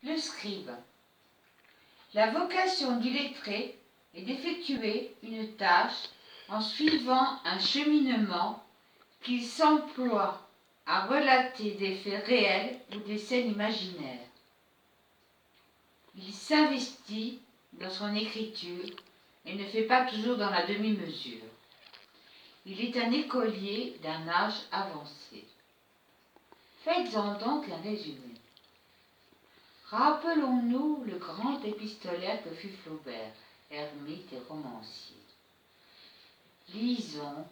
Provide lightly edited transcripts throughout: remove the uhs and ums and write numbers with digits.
Le scribe. La vocation du lettré est d'effectuer une tâche en suivant un cheminement qu'il s'emploie à relater des faits réels ou des scènes imaginaires. Il s'investit dans son écriture et ne fait pas toujours dans la demi-mesure. Il est un écolier d'un âge avancé. Faites-en donc un résumé. Rappelons-nous le grand épistolaire que fut Flaubert, ermite et romancier. Lisons,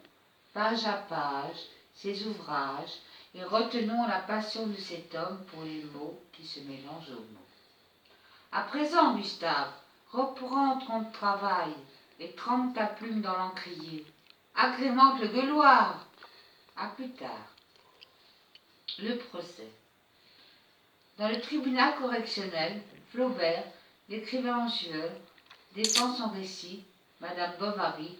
page à page, ses ouvrages et retenons la passion de cet homme pour les mots qui se mélangent aux mots. À présent, Gustave, reprends ton travail et trempe ta plume dans l'encrier. Agrémente le gueuloir. À plus tard. Le procès. Dans le tribunal correctionnel, Flaubert, l'écrivain en sueur, défend son récit, Madame Bovary,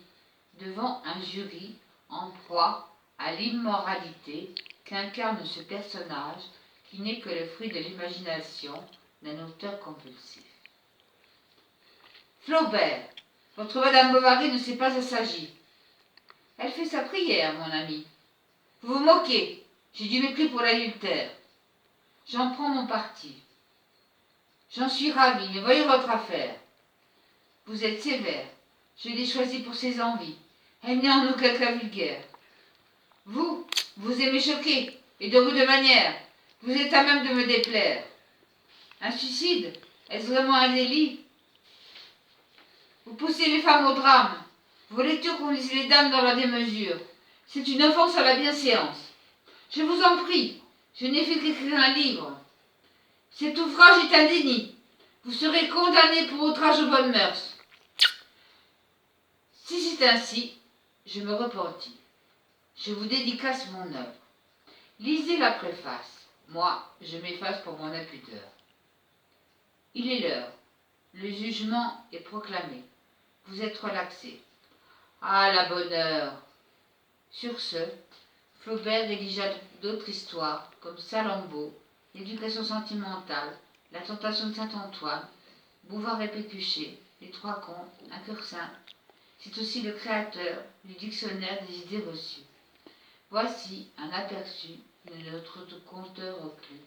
devant un jury en proie à l'immoralité qu'incarne ce personnage qui n'est que le fruit de l'imagination d'un auteur compulsif. Flaubert, votre Madame Bovary ne s'est pas assagie. Elle fait sa prière, mon ami. Vous vous moquez, j'ai du mépris pour l'adultère. J'en prends mon parti. J'en suis ravi, mais voyez votre affaire. Vous êtes sévère, je l'ai choisie pour ses envies. Elle n'est en aucun cas vulgaire. Vous aimez choquer, et de rude manière. Vous êtes à même de me déplaire. Un suicide, est-ce vraiment un délit? Vous poussez les femmes au drame. Vos lectures conduisent les dames dans la démesure. C'est une offense à la bienséance. Je vous en prie, je n'ai fait qu'écrire un livre. Cet ouvrage est un déni. Vous serez condamné pour outrage aux bonnes mœurs. Si c'est ainsi, je me repentis. Je vous dédicace mon œuvre. Lisez la préface. Moi, je m'efface pour mon impudeur. Il est l'heure. Le jugement est proclamé. Vous êtes relaxé. Ah, la bonne heure! Sur ce, Flaubert rédigea d'autres histoires, comme Salammbô, l'éducation sentimentale, la tentation de Saint-Antoine, Bouvard et Pécuchet, les trois contes, un cœur saint. C'est aussi le créateur du dictionnaire des idées reçues. Voici un aperçu de notre conteur reclus.